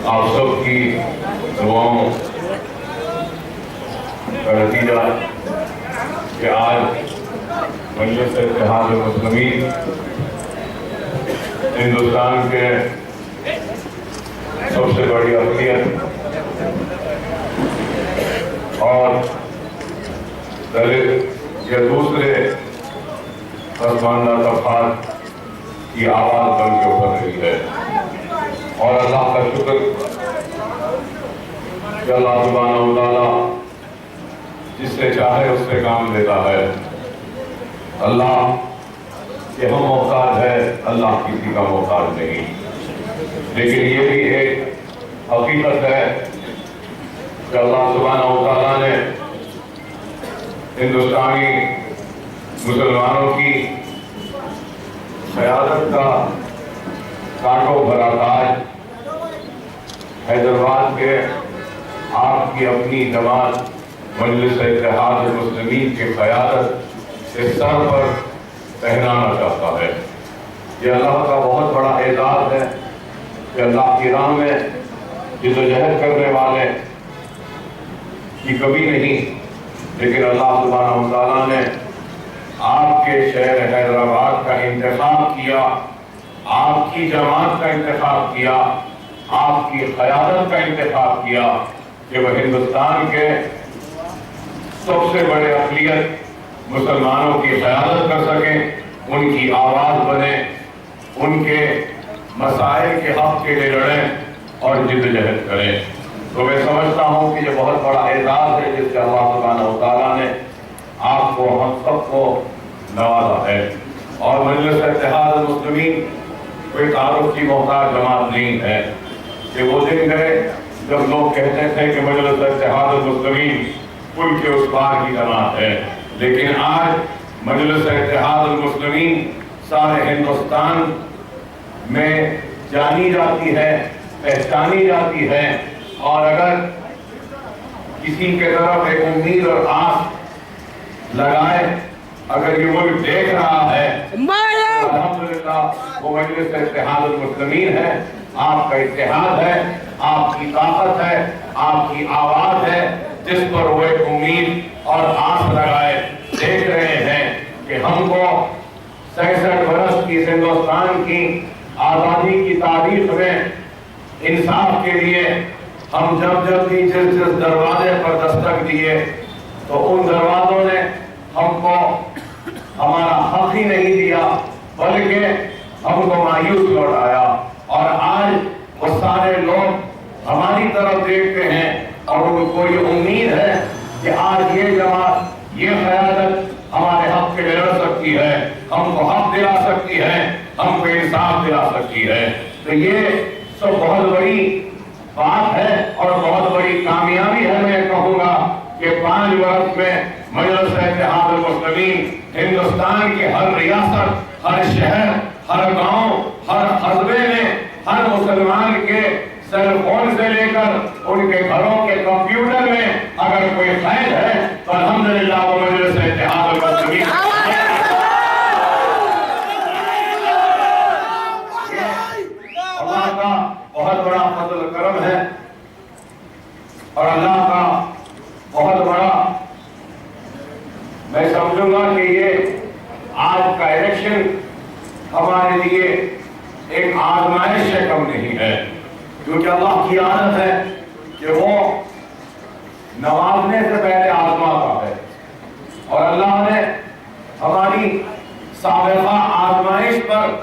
آپ سب کی دعاؤں کا نتیجہ کہ آج مجلس اتحاد المسلمین ہندوستان کے سب سے بڑی اقلیت اور دلت یا دوسرے پسماندہ طبقات کی آواز بن کے ابھر رہی ہے، اور اللہ کا شکر کہ اللہ سبحانہ و تعالیٰ جس سے چاہے اس سے کام لیتا ہے۔ اللہ کہ ہم محتاج ہے، اللہ کسی کا محتاج نہیں، لیکن یہ بھی ایک حقیقت ہے کہ اللہ سبحانہ و تعالیٰ نے ہندوستانی مسلمانوں کی قیادت کا کانٹوں بھرا تاج حیدرآباد کے آپ کی اپنی جماعت مجلس اتحاد المسلمین کی قیادت کے سر پر پہنانا چاہتا ہے۔ یہ اللہ کا بہت بڑا اعزاز ہے کہ اللہ کی راہ میں جدوجہد کرنے والے کی کمی نہیں، لیکن اللہ سبحانہ و تعالیٰ نے آپ کے شہر حیدرآباد کا انتخاب کیا، آپ کی جماعت کا انتخاب کیا، آپ کی قیادت کا انتخاب کیا کہ وہ ہندوستان کے سب سے بڑے اقلیت مسلمانوں کی قیادت کر سکیں، ان کی آواز بنے، ان کے مسائل کے حق کے لیے لڑیں اور جدوجہد کریں۔ تو میں سمجھتا ہوں کہ یہ بہت بڑا اعزاز ہے جس سے اللہ سبحانہ و تعالیٰ نے آپ کو، ہم سب کو نوازا ہے۔ اور مجلس اتحاد المسلمین کوئی تعارف کی محتاج جماعت نہیں ہے کہ وہ دن گئے جب لوگ کہتے تھے کہ مجلس اتحاد المسلمین پل کے اس پار کی جماعت ہے، لیکن آج مجلس اتحاد المسلمین سارے ہندوستان میں جانی جاتی ہے، پہچانی جاتی ہے، اور اگر کسی کے طرف ایک امید اور آس لگائے، اگر یہ ملک دیکھ رہا ہے تو الحمدللہ وہ مجلس اتحاد المسلمین ہے، آپ کا اتحاد ہے، آپ کی طاقت ہے، آپ کی آواز ہے، جس پر وہ ایک امید اور آس لگائے دیکھ رہے ہیں کہ ہم کو 66 برس کی ہندوستان کی آزادی کی تاریخ میں انصاف کے لیے ہم جب بھی جس دروازے پر دستک دیے تو ان دروازوں نے ہم کو ہمارا حق ہی نہیں دیا، بلکہ ہم کو مایوس لوٹایا، اور آج وہ سارے لوگ ہماری طرف دیکھتے ہیں اور ان کو یہ امید ہے کہ آج یہ جماعت، یہ قیادت ہمارے حق کے لیے لڑ سکتی ہے، ہم کو حق دلا سکتی ہے، ہم کو انصاف دلا سکتی ہے۔ تو یہ سب بہت بڑی بات ہے اور بہت بڑی کامیابی ہے۔ میں کہوں گا کہ 5 برس میں مجلس اتحاد المسلمین ہندوستان کے ہر ریاست، ہر شہر، ہر گاؤں، ہر قصبے میں ہر مسلمان کے سیل فون سے لے کر ان کے گھروں کے کمپیوٹر میں اگر کوئی قید ہے تو الحمدللہ وہ مجلس اتحاد المسلمین اللہ کا بہت بڑا فضل کرم ہے، اور اللہ کا بہت بڑا، میں سمجھوں گا کہ یہ آج کا الیکشن ہمارے لیے ایک آزمائش سے کم نہیں ہے، کیونکہ اللہ کی عادت ہے کہ وہ نوازنے سے پہلے آزماتا ہے، اور اللہ نے ہماری سابقہ آزمائش پر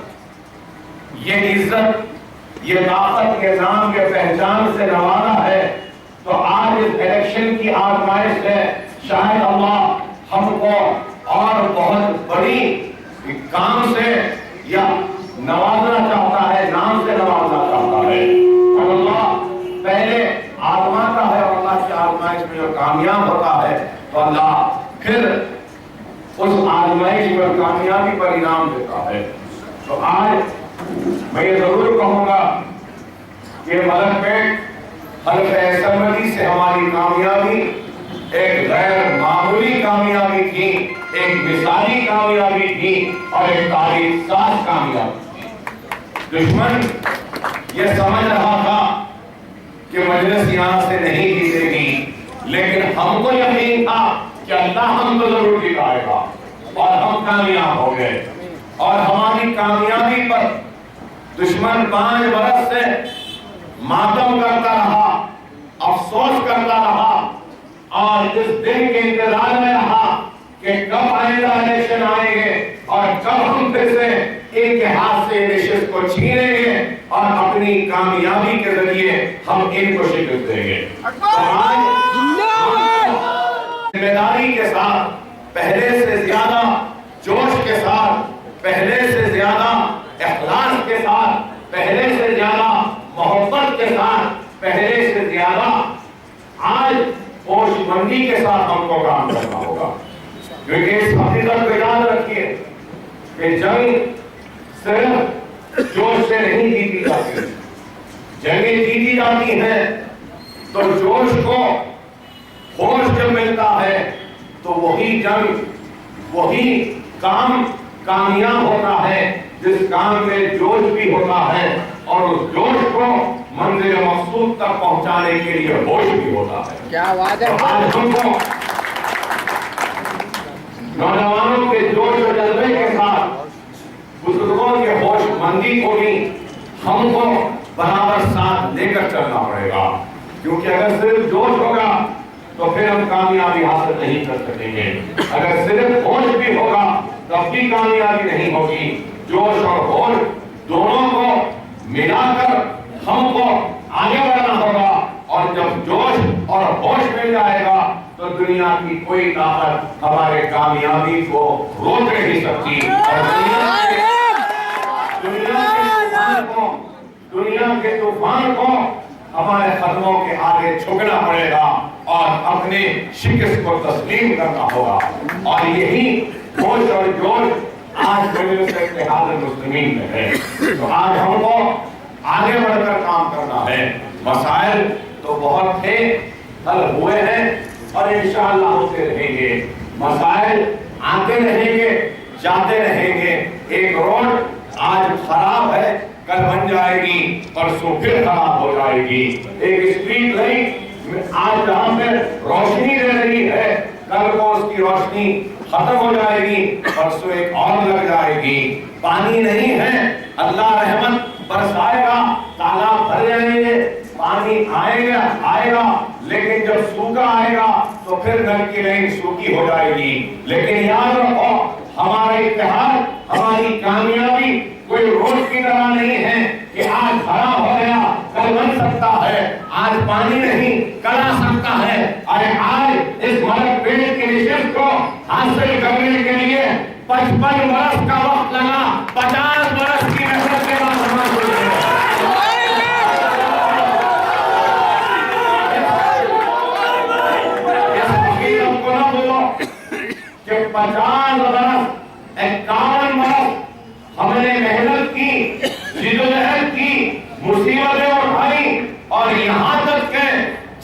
یہ عزت، یہ طاقت کے نام کے پہچان سے نوازا ہے۔ تو آج اس الیکشن کی آزمائش ہے، شاید اللہ ہم کو اور بہت بڑی کام سے یا نوازنا چاہتا ہے، نام سے نوازنا چاہتا ہے، اور اللہ پہلے آزماتا ہے، اور اللہ کی آزمائش میں جو کامیاب ہوتا ہے تو اللہ پھر اس آزمائش پر کامیابی پر انعام دیتا ہے۔ تو آج میں یہ ضرور کہوں گا کہ ملک پیٹ حلقہ اسمبلی سے ہماری کامیابی ایک غیر معمولی کامیابی تھی، ایک مثالی کامیابی تھی، اور ایک تاریخ ساز کامیابی تھی۔ دشمن یہ سمجھ رہا تھا کہ مجلس یہاں سے نہیں جیتے گی، لیکن ہم کو یقین تھا کہ اللہ ہم کو ضرور جتائے گا، اور ہم کامیاب ہو گئے۔ اور ہماری کامیابی پر دشمن 5 برس سے ماتم کرتا رہا، افسوس کرتا رہا، اور اس دن کے انتظار میں رہا کہ کب آئندہ الیکشن آئیں گے اور کب ہم پھر سے ان کے ہاتھ سے نشست کو چھینیں گے اور اپنی کامیابی کے ذریعے ہم ان کو شکست دیں گے۔ تو آج ذمہ داری کے ساتھ، پہلے سے زیادہ جوش کے ساتھ، پہلے سے زیادہ اخلاص کے ساتھ، پہلے سے زیادہ محبت کے ساتھ، پہلے سے زیادہ آج ہوش مندی کے ساتھ ہم کو کام کرنا ہوگا، کیونکہ اس حقیقت کو یاد رکھیے کہ جنگ صرف جوش سے نہیں جیتی جاتی، جنگیں جیتی جاتی ہیں تو جوش کو ہوش جب ملتا ہے تو وہی جنگ، وہی کام کامیاب ہوتا ہے جس کام میں جوش بھی ہوتا ہے اور اس جوش کو منزل مقصود تک پہنچانے کے لیے ہوش بھی ہوتا ہے۔ کیا بات ہے! آج ہم کو نوجوانوں کے جوش و جذبے کے ساتھ، بزرگوں کے ہوش مندی کو بھی ہم کو برابر ساتھ لے کر چلنا پڑے گا، کیونکہ اگر صرف جوش ہوگا تو پھر ہم کامیابی حاصل نہیں کر سکیں گے، اگر صرف ہوش بھی ہوگا تب بھی کامیابی نہیں ہوگی۔ جوش اور ہوش دونوں کو ملا کر ہم کو آگے بڑھنا ہوگا، اور جب جوش اور ہوش مل جائے گا تو دنیا کی کوئی طاقت ہمارے کامیابی کو روک نہیں سکتی، اور دنیا کے طوفان کو ہمارے قدموں کے آگے جھکنا پڑے گا اور اپنے شکست کو تسلیم کرنا ہوگا۔ اور یہی ہوش اور جوش آج مجلس اتحاد المسلمین میں ہے۔ تو آج ہم کو آگے بڑھ کر کام کرنا ہے۔ مسائل تو بہت تھے، حل ہوئے ہیں اور انشاءاللہ ہوتے رہیں گے، مسائل آتے رہیں گے، جاتے رہیں گے۔ ایک روڈ آج خراب ہے، کل بن جائے گی، پرسوں پھر خراب ہو جائے گی۔ ایک اسٹریٹ لائٹ آج جہاں پہ روشنی دے رہی ہے، کل کو اس کی روشنی ختم ہو جائے گی، پرسوں ایک اور لگ جائے گی۔ پانی نہیں ہے، اللہ رحمت برسائے گا، تالاب بھر جائیں گے، پانی آئے گا، لیکن جب سوکھا آئے گا تو پھر نل کی لائن سوکھی ہو جائے گی۔ لیکن یاد رکھو، ہمارا اتحاد، ہماری کامیابی کوئی روڈ کی طرح نہیں ہے کہ آج خراب ہو گیا کل بن سکتا ہے، آج پانی نہیں کل آ سکتا ہے۔ ارے آج اس مرگ پیٹ کی نشست کو حاصل کرنے کے لیے 55 برس کا وقت لگا، 50 برس کی محنت کے بعد ہمارا شروع ہے۔ اس حقیقت کو نہ بولو کہ 50 برس، 51 برس ہم نے محنت کی، جدوجہد کی، مصیبتیں اٹھائی، اور یہاں تک کہ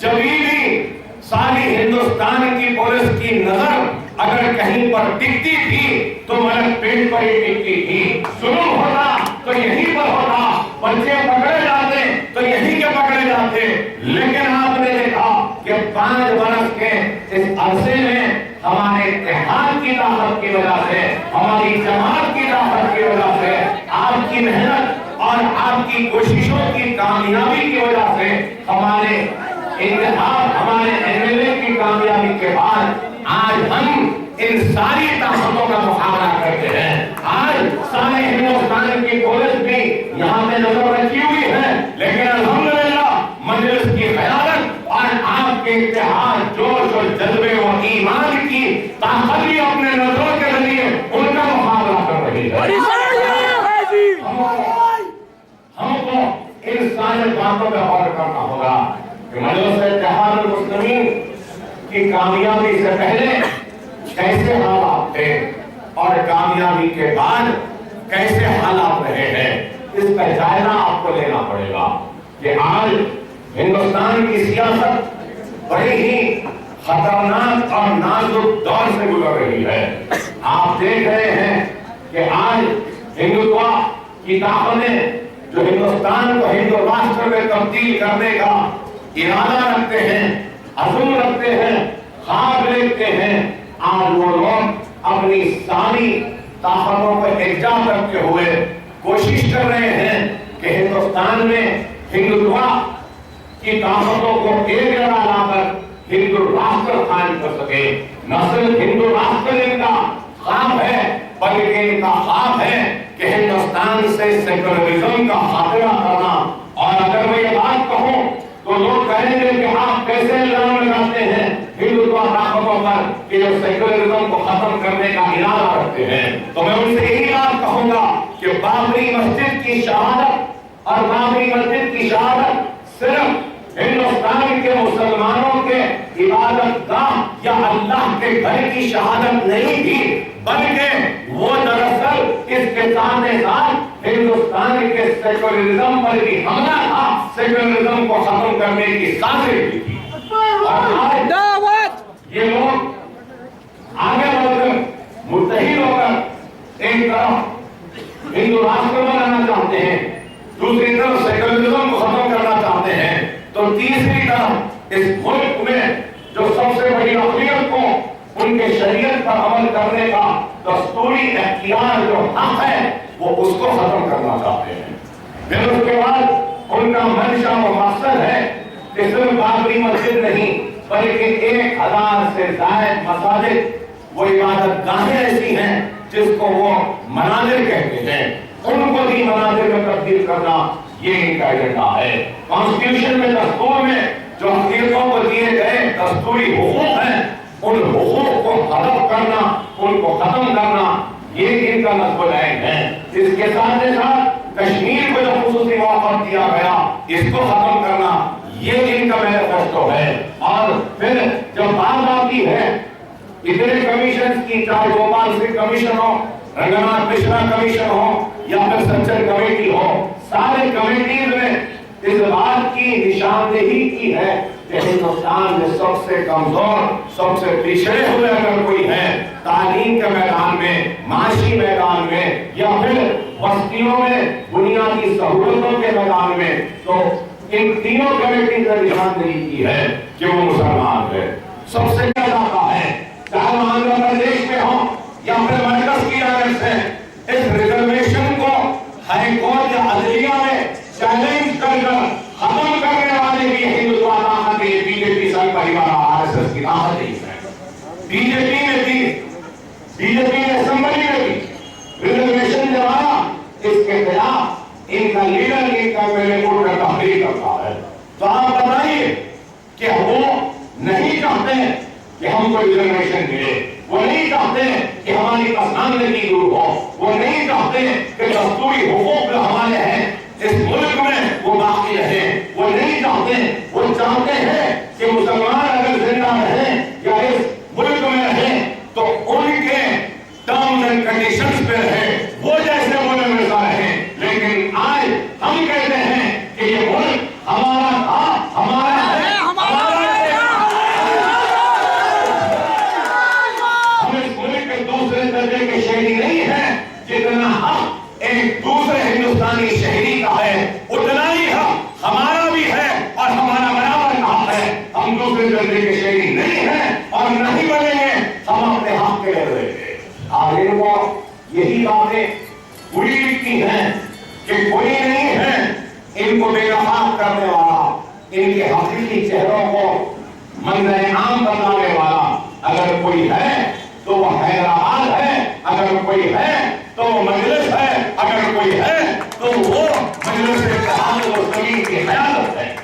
جبھی بھی ساری ہندوستان کی پولیس کی نظر اگر کہیں پر ٹکتی تھی تو مرگ پیٹ پر ہی ٹکتی تھی۔ ظلم ہوتا تو یہیں پر ہوتا، بچے پکڑے جاتے تو یہیں کے پکڑے جاتے، لیکن آپ نے دیکھا کہ 5 برس کے اس عرصے میں ہمارے اتحاد کی طاقت کی وجہ سے، ہماری جماعت کی طاقت کی وجہ سے، آپ کی محنت اور آپ کی کوششوں کی کامیابی کی وجہ سے، ہمارے انتخاب، ہمارے MLA کی کامیابی کے بعد آج ہم ان ساری طاقتوں کا مقابلہ کرتے ہیں۔ آج سارے ہندوستان کی پولیس بھی یہاں پہ نظر رکھی ہوئی ہے، لیکن الحمدللہ مجلس کی قیادت اور آپ کے اتحاد، جوش اور جذبے اور ایمان کی طاقت بھی اپنے نظروں کے ذریعے ان کا مقابلہ کر رہی ہے۔ ہم کو ان ساری باتوں پہ غور کرنا ہوگا کہ مجلس اتحاد المسلمین کی کامیابی سے پہلے کیسے حالات تھے اور کامیابی کے بعد کیسے حالات رہے ہیں، اس کا جائزہ آپ کو لینا پڑے گا کہ آج ہندوستان کی سیاست بڑی ہی خطرناک اور نازک دور سے گزر رہی ہے۔ آپ دیکھ رہے ہیں کہ آج ہندوتوا کی طاقتیں جو ہندوستان کو ہندو راشٹر میں تبدیل کرنے کا ارادہ رکھتے ہیں، عزم رکھتے ہیں، خواب دیکھتے ہیں، آج وہ لوگ اپنی ساری طاقتوں کو یکجا کرتے ہوئے کوشش کر رہے ہیں کہ ہندوستان میں ہندوتوا کی طاقتوں کو ایک جگہ لا کر ہندو راشٹر قائم کر سکے۔ نہ صرف ہندو راشٹر ان کا خواب ہے بلکہ ان کا خواب ہے کہ ہندوستان سے سیکولرزم کا خاتمہ کرنا۔ اور اگر میں یہ بات کہوں تو لوگ کہیں گے کہ آپ کیسے الزام لگاتے ہیں ہندوتوا طاقتوں پر کہ جو سیکولرزم کو ختم کرنے کا ارادہ رکھتے ہیں؟ تو میں ان سے یہی بات کہوں گا کہ بابری مسجد کی شہادت اور بابری مسجد کی شہادت صرف ہندوستان کے مسلمانوں کے عبادت گاہ یا اللہ کے گھر کی شہادت نہیں تھی، بلکہ وہ دراصل اس کے ساتھ ہندوستان کے سیکولرزم پر بھی حملہ تھا، سیکولرزم کو ختم کرنے کی سازش بھی تھی۔ اور آج یہ لوگ آگے بڑھ کر متحد ہو کر ایک طرف ہندو راشٹر بنانا چاہتے ہیں، دوسری طرف سیکولرزم کو ختم کرنا چاہتے ہیں، تو تیسری طرف اس ملک میں جو سب سے بڑی اقلیت کو ان کے شریعت پر عمل کرنے کا دستوری اختیار جو حق ہے وہ اس کو ختم کرنا چاہتے ہیں۔ پھر اس کے بعد ان کا منشا و مقصد ہے کہ صرف بابری مسجد نہیں بلکہ 1000 سے زائد مساجد وہ عبادت گاہیں ایسی ہیں جس کو وہ منازل کہتے ہیں، ان کو بھی منازل میں تبدیل کرنا یہ ان کا ایجنڈا ہے۔ کانسٹیٹیوشن میں دستور میں جو اقلیتوں کو دیے گئے دستوری حقوق ہیں ان حقوق کو حذف کرنا، ان کو ختم کرنا یہ ان کا نصب العین ہے۔ اس کے ساتھ کشمیر کو جو خصوصی موقع دیا گیا اس کو ختم کرنا یہ ان کا مینیفیسٹو ہے۔ اور پھر جب بات آتی ہے اتنے کمیشن کی، چاہے گوپال سنگھ کمیشن ہو، رنگناتھ مشرا کمیشن ہو یا پھر سنچر کمیٹی ہو، سارے کمیٹیز میں اس بات کی نشاندہی کی ہے کہ ہندوستان میں سب سے کمزور، سب سے پچھڑے ہوئے اگر کوئی ہے تعلیم کے میدان میں، معاشی میدان میں یا پھر بستیوں میں بنیادی سہولتوں کے میدان میں، تو ان تینوں کمیٹیز نے نشاندہی کی ہے کہ وہ مسلمان ہے۔ سب سے زیادہ ہے چاہے وہ آندھرا پردیش میں ہو یا پھر مرکز کی جانب سے اس ریزرویشن کو ہائی کورٹ یا عدلیہ میں چیلنج کر کر ختم کرنے والے بھی ہندوتوا طاقت ہے۔ بی جے پی سنگ پریوار آر ایس ایس کی طاقت ہے۔ بی جے پی نے دی، بی جے پی نے اسمبلی میں بھی ریزرویشن جب آیا اس کے خلاف ان کا لیڈر ان کا پہلے اٹھ کر تحریک کرتا ہے۔ تو آپ بتائیے کہ وہ نہیں چاہتے کہ ہم کو ریزرویشن ملے، وہ نہیں چاہتے کہ ہماری پسماندگی دور ہو، وہ نہیں چاہتے کہ دستوری حقوق جو ہمارے ہیں اس ملک میں وہ باقی رہے، وہ نہیں چاہتے، وہ چاہتے ہیں کہ مسلمان اگر زندہ رہیں یا اس ملک میں رہیں تو ان کے ٹرمز اینڈ کنڈیشنز پہ رہیں، وہ جیسے ملک میں رہیں۔ لیکن آج ہم کہتے ہیں کہ یہ ملک ہمارا تھا، ہمارا ہے، شہری نہیں ہے، جتنا حق ایک دوسرے ہندوستانی شہری کا ہے اتنا ہی حق ہمارا بھی ہے اور ہمارا برابر کا حق ہے۔ ہم دوسرے درجے کے شہری نہیں ہیں اور نہیں بنیں گے، ہم اپنے حق کے لے رہے ہیں۔ آج ان کو یہی باتیں پوری لکھتی ہیں کہ کوئی نہیں ہے ان کو بے نقاب کرنے والا، ان کے حقیقی چہروں کو منظر عام بتانے والا۔ اگر کوئی ہے تو وہ حیدرآباد ہے، اگر کوئی ہے تو وہ مجلس ہے، اگر کوئی ہے تو وہ مجلس اتحاد المسلمین کی قیادت ہے۔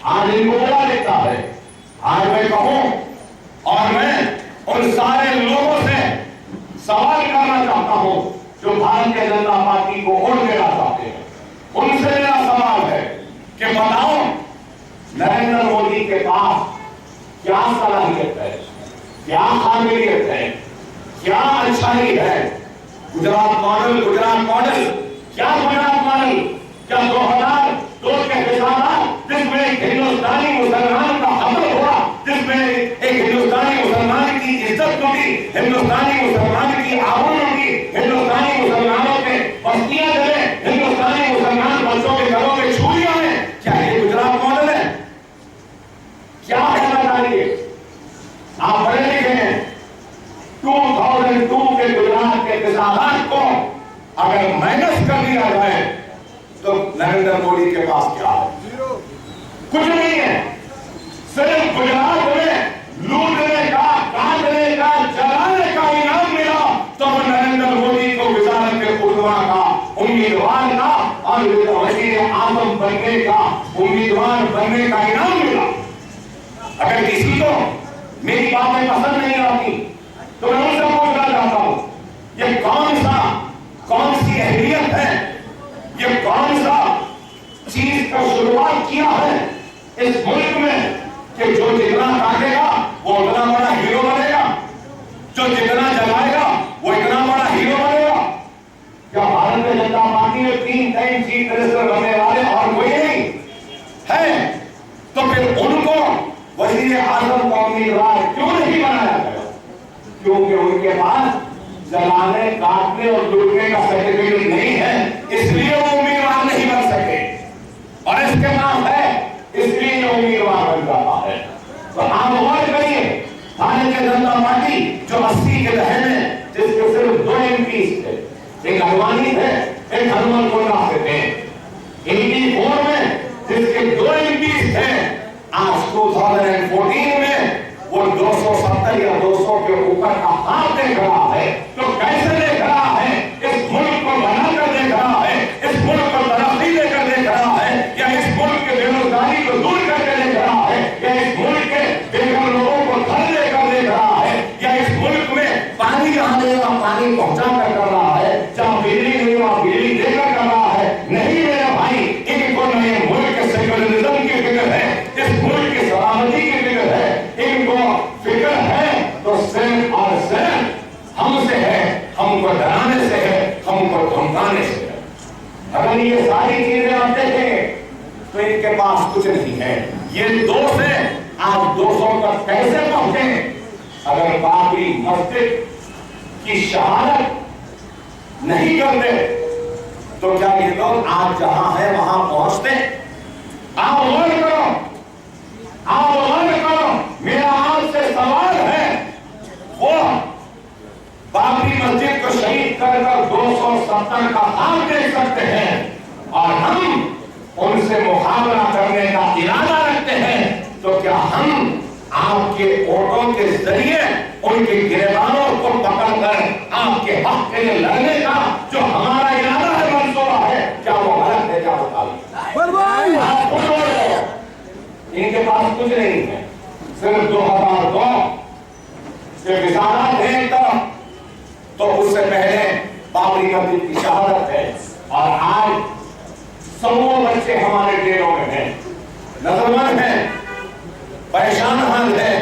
آج ان کو بڑا دیتا ہے۔ آج میں کہوں اور میں ان سارے لوگوں سے سوال کرنا چاہتا ہوں جو بھارتیہ جنتا پارٹی کو ووٹ دینا چاہتے ہیں، ان سے میرا سوال ہے کہ بتاؤ نریندر مودی کے پاس کیا صلاحیت ہے، کیا قابلیت ہے، کیا اچھائی ہے؟ گجرات ماڈل کیا گجرات ماڈل؟ کیا 2002 کے حسابات جس میں ایک ہندوستانی مسلمان کا حمل ہوا، جس میں ایک ہندوستانی مسلمان کی عزت ہوگی، ہندوستانی مسلمان کی آبرو ہوگی، ہندوستانی مسلمانوں کے بستیاں جلے، ہندوستانی مسلمان بچوں کے گھروں میں چھریاں ہیں، کیا یہ گجرات ماڈل ہے؟ نریندر مودی کے پاس کیا ہے؟ کچھ نہیں ہے. صرف گجرات میں لوٹنے کا، کاٹنے کا، جلانے کا انعام ملا تو نریندر مودی کو وزارت خزانہ کا امیدوار کا اور وزیر اعظم بننے کا امیدوار بننے کا انعام ملا. اگر کسی کو میری باتیں پسند نہیں آتی تو میں ان سے پوچھنا چاہتا ہوں، یہ کون سی اہمیت ہے، یہ کون سا چیز کا شروعات کیا ہے اس ملک میں کہ جو جتنا کاٹے گا وہ اتنا بڑا ہیرو بنے گا، جو جتنا جلائے گا وہ اتنا بڑا ہیرو بنے گا؟ کیا بھارتیہ جنتا پارٹی میں 3 ٹائم چیف منسٹر بننے والے اور کوئی نہیں ہے؟ تو پھر ان کو وزیر اعظم کا امیدوار کیوں نہیں بنایا گیا؟ کیونکہ ان کے پاس جلانے، کاٹنے اور لوٹنے کا سرٹیفکیٹ نہیں ہے، اس لیے وہ امیدوار نہیں بن سکے. اور اس کے پاس ہے اس لیے امیدوار بن جاتا ہے. تو آپ غور کریے، بھارتیہ جنتا پارٹی جو 80 کے دہے میں جس کے صرف 2 MP تھے، ایک اڈوانی تھے، ایک ہنومن کونڈا سے تھے، 84 میں جس کے 2 MP تھے، آج 2014 میں وہ 270 یا 200 کے اوپر کا ہاتھ دیکھ رہا ہے. تو کیسے دیکھ رہا ہے؟ اس ملک کو بنا کر دیکھ رہا ہے، اس ملک کو ترقی دے کر دیکھ رہا ہے، یا اس ملک کے بے روزگاری کو دور کر کے دیکھ رہا ہے، یا اس ملک کے بے گھر لوگوں کو گھر لے کر دیکھ رہا ہے، یا اس ملک میں پانی جہاں نہیں وہاں پانی پہنچا کر رہا ہے، جہاں بجلی نہیں وہاں بجلی دے کر رہا ہے؟ نہیں میرے بھائی، ان کو نئے ملک کے سیکولرزم کی فکر ہے، اس ملک کی سلامتی کی فکر ہے. ان کو فکر ہے تو صرف اور صرف ہم سے ہے، ہم کو ڈرانے سے ہے، ہم کو دھمکانے سے ہے. اگر یہ ساری چیزیں آپ دیکھیں تو ان کے پاس کچھ نہیں ہے. یہ 2 سے آج 200 تک کیسے پہنچے؟ اگر بابری مسجد کی شہادت نہیں کرتے تو کیا یہ لوگ آج جہاں ہے وہاں پہنچتے؟ آپ غور کرو، آپ غور کرو. میرا آپ سے سوال ہے، وہ بابری مسجد کو شہید کر 270 کا خواب دیکھ سکتے ہیں اور ہم ان سے مقابلہ کرنے کا ارادہ رکھتے ہیں، تو کیا ہم آپ کے ووٹوں کے ذریعے ان کے گریبانوں کو پکڑ کر آپ کے حق کے لیے لڑنے کا جو ہمارا ارادہ ہے، منصوبہ ہے، کیا وہ غلط ہے؟ کیا بتائیے؟ آپ خود بول رہے ہو. ان کے پاس کچھ نہیں ہے، صرف 2002 کے وزارت ہے ایک طرف، تو اس سے پہلے بابری مسجد کی شہادت ہے، اور آج 100 بچے ہمارے جیلوں میں ہیں، نظرمند ہیں، پریشان حال ہے،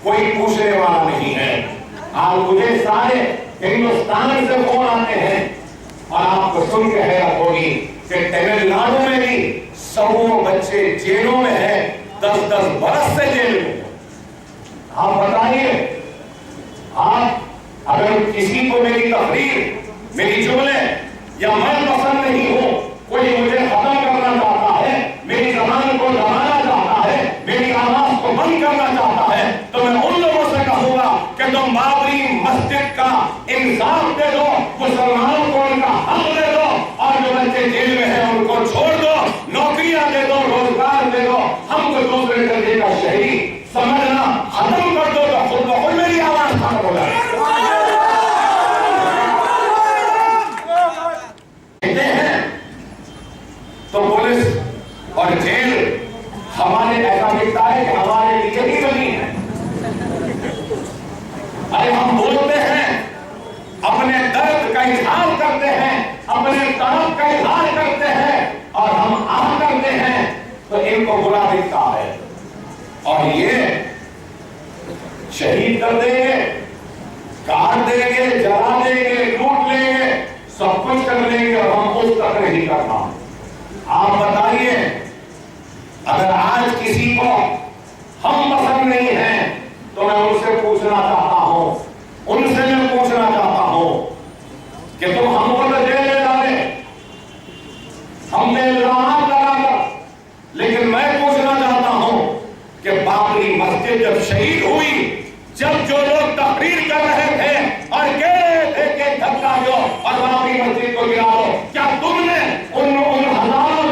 کوئی پوچھنے والا نہیں ہے. آج مجھے سارے ہندوستان سے فون آتے ہیں اور آپ کو سن کے حیرت ہوگی کہ تمل ناڈو میں بھی 100 بچے جیلوں میں ہیں، 10-10 برس سے جیل میں. آپ بتائیے، آپ اگر کسی کو میری تقریر، میری جملے یا میں پسند نہیں ہوں، کوئی مجھے ختم کرنا چاہتا ہے، میری زبان کو دبانا چاہتا ہے، میری آواز کو بند کرنا چاہتا ہے، تو میں ان لوگوں سے کہوں گا کہ تم بابری مسجد کا انصاف دے دو، مسلمانوں کو ان کا حق دے دو، اور جو بچے جیل میں ہیں ان کو چھوڑ دو، نوکریاں دے دو، روزگار دے دو. ہم کو دوسرے درجے کا شہری سمجھنا ختم کر دو تو خود بخود میری آواز ختم ہو جائے. تو پولیس اور جیل ہمارے ایسا دکھتا ہے کہ ہمارے لیے ہی بنی ہے. ارے ہم بولتے ہیں، اپنے درد کا اظہار کرتے ہیں، اپنے طرف کا اظہار کرتے ہیں اور ہم آہ کرتے ہیں تو ان کو برا دکھتا ہے. اور یہ شہید کر دیں گے، کاٹ دیں گے، جلا دیں گے، لوٹ لیں گے، سب کچھ کر لیں گے اور ہم اس تک نہیں کرنا. آپ بتائیے، اگر آج کسی کو ہم پسند نہیں ہیں تو میں ان سے پوچھنا چاہتا ہوں، ان سے میں پوچھنا چاہتا ہوں کہ تم ہم کو تو جیل لے ڈالے، ہم نے الزامات لگا کر، لیکن میں پوچھنا چاہتا ہوں کہ بابری مسجد جب شہید ہوئی، جب جو لوگ تقریر کر رہے تھے اور کہہ رہے تھے کہ دھکا دو اور بابری مسجد کو گرا دو، کیا تم نے ان ہزاروں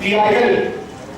PIL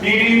PDP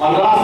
15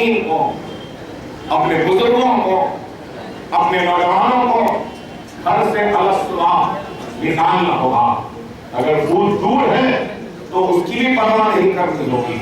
خواتین کو, اپنے بزرگوں کو, اپنے نوجوانوں کو گھر سے الگ نکالنا ہوگا. اگر دور ہے تو اس کی بھی پرواہ نہیں کرنی ہوگی.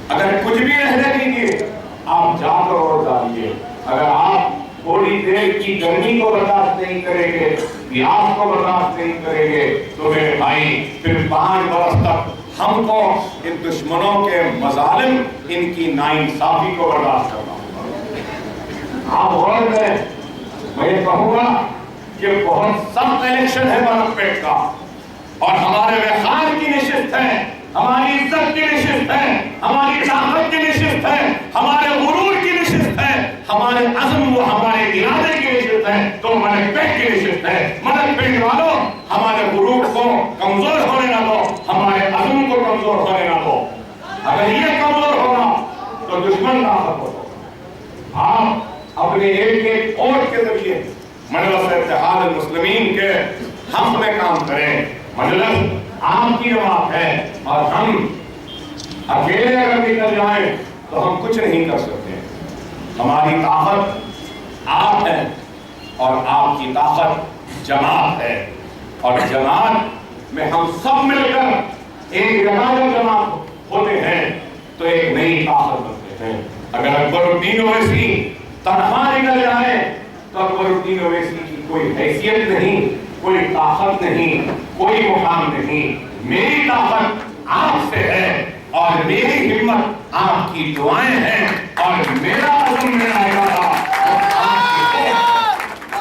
اگر کچھ بھی رہنے دیجیے, آپ جا کر اور ڈالیے. اگر آپ تھوڑی دیر کی گرمی کو برداشت نہیں کریں گے, پیاس کو برداشت نہیں کریں گے, تو میرے بھائی پھر 5 برس تک ہم کو ان دشمنوں کے مظالم, ان کی ناانصافی کو برداشت کرنا ہوگا. آپ غور کریں, میں یہ کہوں گا کہ بہت سخت الیکشن ہے برف پیٹ کا, اور ہمارے وقار کی نشست ہے, ہماری عزت کی نشست ہے, ہماری طاقت کی نشست ہے, ہمارے غرور کی نشست ہے, ہمارے عزم و ہمارے ارادے کی نشست ہے, تو ملک پیٹ کی نشست ہے. ملک پیٹ والوں, ہمارے غرور کو کمزور ہونے نہ دو, ہمارے عزم کو کمزور ہونے نہ دو. اگر یہ کمزور ہوگا تو دشمن طاقت ہوگا. آپ اپنے ایک ووٹ کے ذریعے مجلس اتحاد المسلمین کے حق میں کام کریں. مجلس آپ کی جماعت ہے, اور ہم اکیلے اگر نکل جائیں تو ہم کچھ نہیں کر سکتے. ہماری طاقت آپ ہے, اور آپ کی طاقت جماعت ہے, اور جماعت میں ہم سب مل کر ایک جگہ جماعت ہوتے ہیں تو ایک نئی طاقت بنتے ہیں. اگر اکبر الدین اویسی تنہا نکل جائے تو اکبر الدین اویسی کی کوئی حیثیت نہیں, کوئی طاقت نہیں, کوئی مقام نہیں. میری طاقت آپ سے ہے, اور میری ہمت آپ کی دعائیں ہیں, اور میرا عزم, میرا ارادہ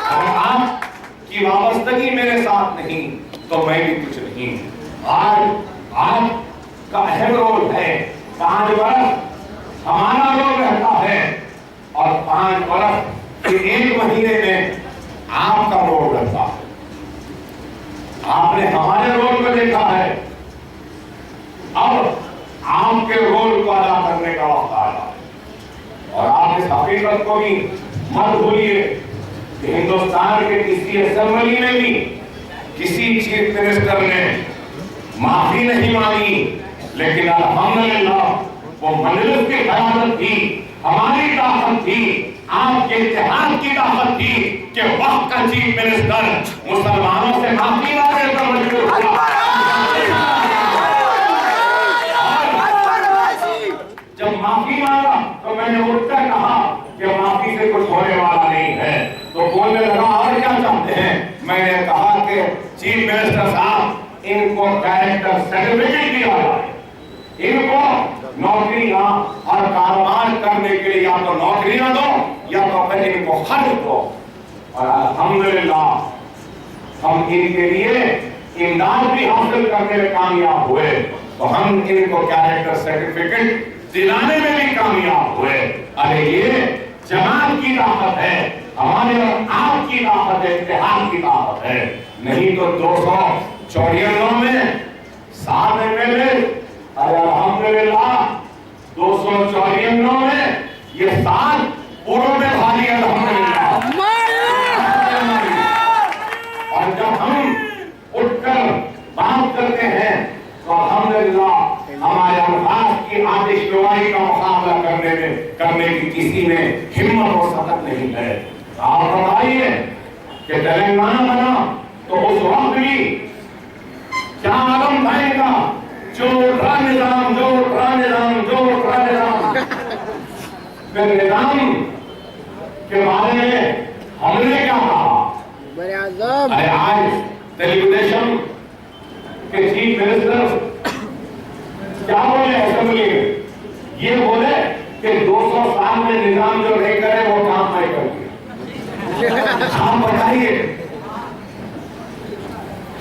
اور آپ کی وابستگی میرے ساتھ نہیں تو میں بھی کچھ نہیں. آج آپ کا اہم رول ہے. 5 برس ہمارا رول رہتا ہے, اور 5 برس کے 1 مہینے میں آپ کا رول رہتا ہے. آپ نے ہمارے رول کو دیکھا ہے, اب آپ کے رول کو ادا کرنے کا وقت آیا ہے. اور آپ اس حقیقت کو بھی مت بھولیے کہ ہندوستان کے کسی اسمبلی میں بھی کسی چیف منسٹر نے معافی نہیں مانگی, لیکن الحمدللہ وہ مجلس کی قیادت تھی, ہماری طاقت تھی, آپ کے اتحاد کی طاقت تھی کہ وقت کا چیف منسٹر مسلمانوں سے معافی مانگنے پر مجبور ہوا. جب معافی مانگا تو میں نے اٹھ کر کہا کہ معافی سے کچھ ہونے والا نہیں ہے. تو بولنے لگا اور کیا چاہتے ہیں. میں نے کہا کہ چیف منسٹر صاحب, ان کو کیریکٹر سرٹیفکیٹ دیا جائے, ان کو نوکریاں اور کاروبار کرنے کے لیے یا تو نوکریاں دو یا تو پھر ان کو خرچ دو. اور الحمدللہ ہم ان کے لیے امداد بھی حاصل کرنے میں کامیاب ہوئے, تو ہم ان کو کیریکٹر سرٹیفکیٹ دلانے میں بھی کامیاب ہوئے. ارے یہ جماعت کی طاقت ہے, ہمارے اور آپ کی طاقت ہے, اتحاد کی طاقت ہے. نہیں تو 294 میں 7 MLA, ارے الحمدللہ 294 میں یہ 7 پوروں میں بھاری الحمدللہ. اور جب ہم اٹھ کر بات کرتے ہیں تو الحمدللہ ہمارے الفاظ کی آتش زدائی کا مقابلہ کرنے کی کسی میں ہمت و سخت نہیں ہے. آپ بتائیے کہ تلنگانہ بنا تو اس وقت بھی کیا عالم بھائی کا جو اٹھا نظام, جو اٹھا نظام, جو اٹھا نظام. پھر نظام کے بارے میں ہم نے کیا کہا. ارے آج تیلگو دیشم کے چیف منسٹر کیا بولے اسمبلی میں, یہ بولے کہ 200 سال میں نظام جو نہیں کرے وہ کام نہیں کر دیا. آپ بتائیے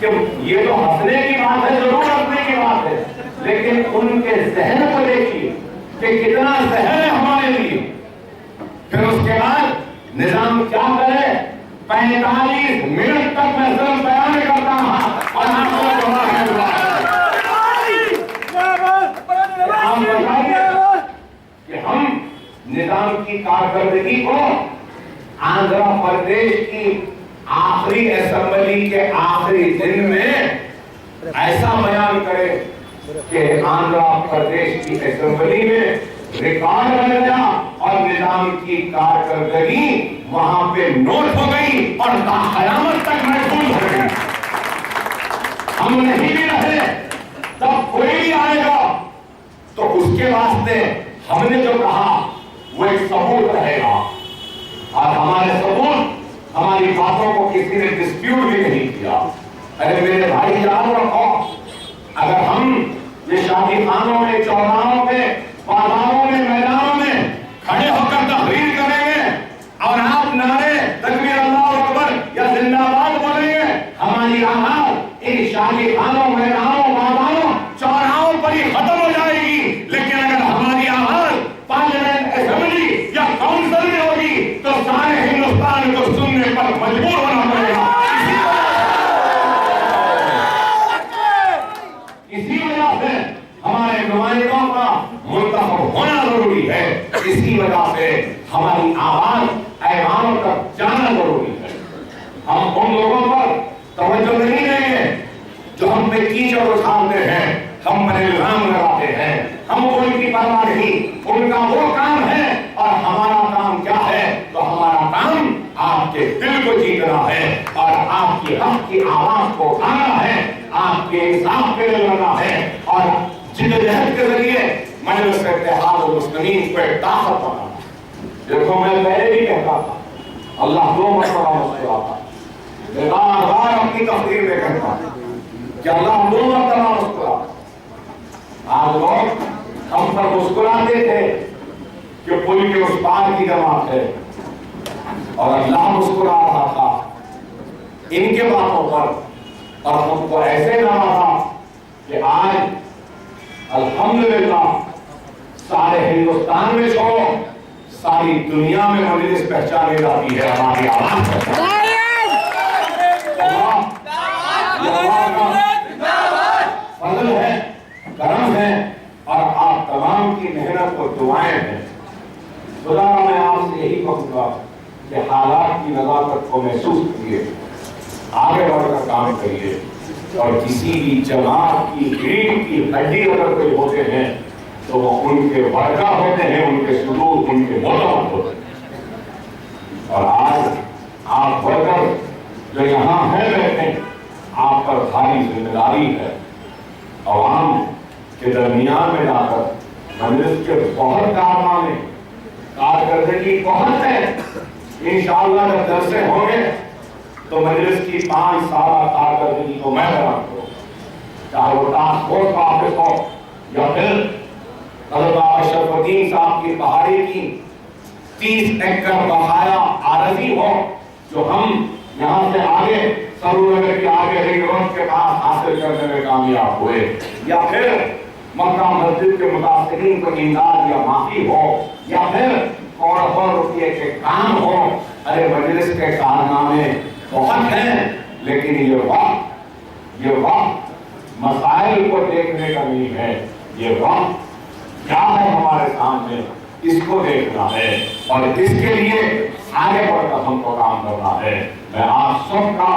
کہ یہ تو ہنسنے کی بات ہے, ضرور ہنسنے کی بات ہے, لیکن ان کے ذہن کو دیکھیے کہ کتنا ذہن ہے ہمارے لیے. پھر اس کے بعد نظام کیا کرے, 45 منٹ تک میں صرف بیان کرتا ہوں اور آپ کو جواب ہے. آپ بتائیے کہ ہم نظام کی کارکردگی کو آندھرا پردیش کی آخری اسمبلی کے آخری دن میں ایسا بیان کرے کہ آندھرا پردیش کی اسمبلی میں ریکارڈ بن گیا اور نظام کی کارکردگی وہاں پہ نوٹ ہو گئی اور قیامت تک محفوظ ہو گئی. ہم نہیں بھی رہے تب کوئی بھی آئے گا تو اس کے واسطے ہم نے جو کہا وہ ایک ثبوت رہے گا, اور ہمارے ثبوت ہماری باتوں کو کسی نے ڈسپیوٹ بھی نہیں کیا. ارے میرے بھائی یاد رکھو, اگر ہم یہ شادی خانوں میں, چوراہوں میں, بازاروں میں, میدانوں میں کھڑے ہو کر تقریر کریں گے اور آپ نعرے تکبیر اللہ اکبر یا زندہ باد بولیں گے, ہماری آواز ان شادی خانوں, میدانوں, بازاروں, چوراہوں پر ہی ختم ہو جائے گی. لیکن اگر ہماری آواز پارلیمنٹ, اسمبلی یا کاؤنسل میں ہوگی تو سارے ہندوستان کو سننے پر مجبور ہونا پڑے گا. اسی وجہ سے ہمارے نمائندوں کا منتخب ہونا ضروری ہے. اسی وجہ سے ہماری آواز ایوانوں تک جانا ضروری ہے. ہم ان لوگوں پر توجہ نہیں دیں گے جو ہم پہ کیچڑ اچھالتے ہیں, ہم پر الزام لگاتے ہیں. ہم کو ان کی پرواہ نہیں, ان کا وہ کام ہے اور ہمارا کام کیا ہے؟ تو ہمارا کام آپ کے دل کو جیتنا ہے اور آپ کی حق کی آواز کو اٹھانا ہے, آپ کے انصاف پہ لڑنا ہے اور جدوجہد کے ذریعے مجلس اتحاد المسلمین کو ایک طاقت بنانا. دیکھو میں پہلے بھی کہتا تھا, اللہ 2 مرتبہ مسکراتا, میں بار بار اپنی تقریر میں کہتا کہ اللہ 2 مرتبہ مسکراتا. آج لوگ ہم پر مسکراتے تھے کہ پل کے اس پار کی جماعت ہے, اور اللہ مسکرا رہا تھا ان کے باتوں پر, اور ہم کو ایسے نوازا کہ آج الحمدللہ سارے ہندوستان میں چھوڑو, ساری دنیا میں مجلس پہچانے جاتی ہے ہماری آواز. فضل ہے, کرم ہے, اور آپ تمام کی محنت اور دعائیں ہیں. خدا میں آپ سے یہی کہوں گا کہ حالات کی نزاکت کو محسوس کیے, آگے بڑھ کر کام کریے, اور کسی بھی جماعت کی ریڑھ کی ہڈی اگر کوئی ہوتے ہیں تو وہ ان کے ورکہ ہوتے ہیں, ان کے سلوک, ان کے موضوعات ہوتے ہیں. اور آج آپ ورکر جو یہاں ہیں بیٹھے, آپ پر بھاری ذمہ داری ہے عوام کے درمیان میں جا کر مجلس کے بہت کارنامے, کارکردگی بہت ہے. انشاءاللہ جب جلسے ہوں گے تو مجلس کی 5 سالہ کارکردگی کو میں بیان کروں, چاہے وہ ٹاسک فورس کا آفس ہو یا پھر حضرت اشرف الدین صاحب کی پہاڑی کی 30 ایکڑ بقایا عارضی ہو جو ہم یہاں سے آگے سرور نگر کے آگے رنگ روڈ کے پاس حاصل کرنے میں کامیاب ہوئے, یا پھر مکہ مسجد کے متاثرین کو امداد یا معافی ہو, یا پھر کروڑوں روپئے کے کام ہو. ارے مجلس کے کارنامے بہت ہیں, لیکن یہ وقت مسائل کو دیکھنے کا نہیں ہے. یہ وقت کیا ہے ہمارے سامنے, اس کو دیکھنا ہے, اور اس کے لیے آگے بڑھ کر ہم کو کام کرنا ہے. میں آپ سب کا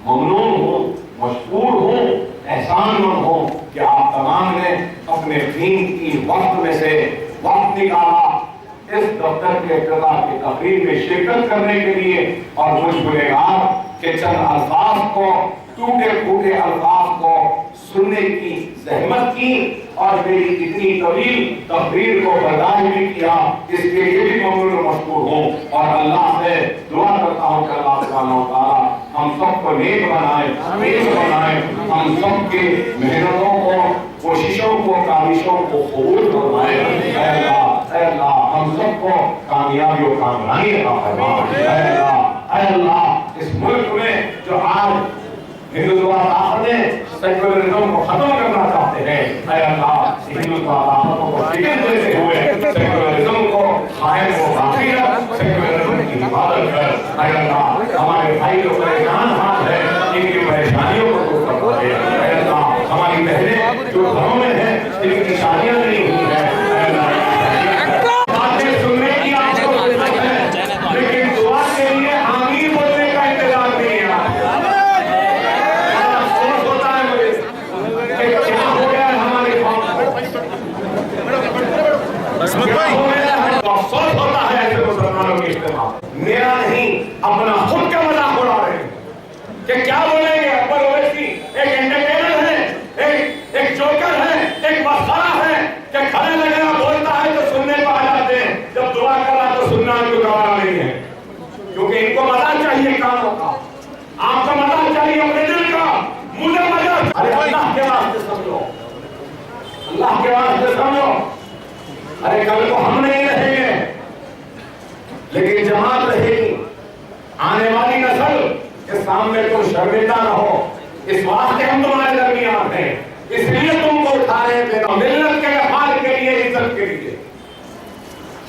ممنون ہوں, مشکور ہوں, احسان مند ہوں کہ آپ تمام نے اپنے قیمتی وقت میں سے وقت نکالا اس دفتر کے افتتاح کی تقریب میں شرکت کرنے کے لیے, اور مجھ گنہگار کے چند الفاظ کو, ٹوٹے پھوٹے الفاظ کو سننے کی زحمت کی اور میری اتنی طویل تقریر کو برداشت بھی کیا, اس کے لیے بھی ممنون و مشکور ہوں. اور اللہ سے دعا کرتا ہوں کہ اللہ سبحانہ و تعالیٰ ہم سب کو نیک بنائے, نیک بنائے, ہم سب کی محنتوں کو, کوششوں کو, کاوشوں کو قبول فرمائے. اے اللہ ہم سب کو کامیابی و کامیابی عطا فرما. اے اللہ اس ملک میں جو آج ہندوتوا طاقتیں سیکولرزم کو ختم کرنا چاہتے ہیں, اے اللہ ہندوتوا طاقتوں کو ٹکٹ دیتے ہوئے سیکولرزم کو قائم و باقی رکھ, سیکولرزم کی حفاظت کر. اے اللہ ہمارے بھائی جو پریشان حال ہے ان کی پریشانیوں کو دور کروا دے. اے اللہ ہماری بہنیں جو گھروں میں ہیں ان کی شادیاں نہیں ہوئی ہیں, اے اللہ باتیں سننے کی آپ کو ضرورت ہے, لیکن دعا کے لیے آمین بولنے کا انتظار نہیں ہے. کیا ہو گیا ہے ہمارے قوم کو؟ اللہ کے واسطے سمجھو، ارے کل کو ہم نہیں رہیں گے لیکن جماعت رہے گی، آنے والی نسل کے سامنے تم شرمندہ نہ ہو، اس واسطے ہم تمہارے درمیان ہیں، اس لیے تم کو اٹھا رہے تھے، ملت کے حال کے لیے، عزت کے لیے۔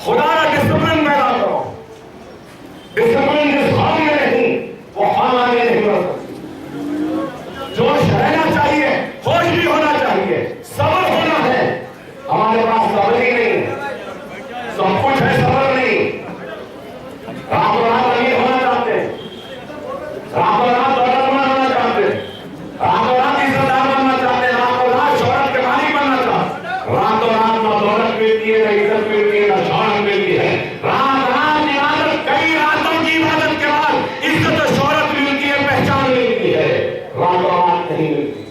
خدا کا ڈسپلن پیدا کرو، ڈسپلن جس قوم میں نہیں وہ قوم آگے نہیں بڑھ سکتی۔ جوش رہنا چاہیے، ہوش بھی ہونا چاہیے، صبر ہونا ہے، ہمارے پاس صبر ہی نہیں ہے، سب کچھ ہے صبر نہیں۔ رات و رات امیر ہونا چاہتے ہیں، رات و رات دولت مند ہونا چاہتے ہیں، رات و رات عزت دار بننا چاہتے ہیں، رات و رات شہرت کے مالک بننا چاہتے ہیں، رات و رات نہ دولت ملتی ہے، نہ عزت ملتی ہے، نہ شہرت ملتی ہے، رات رات عبادت، کئی راتوں کی عبادت کے بعد عزت و شہرت ملتی ہے، پہچان ملتی ہے، رات و رات نہیں ملتی۔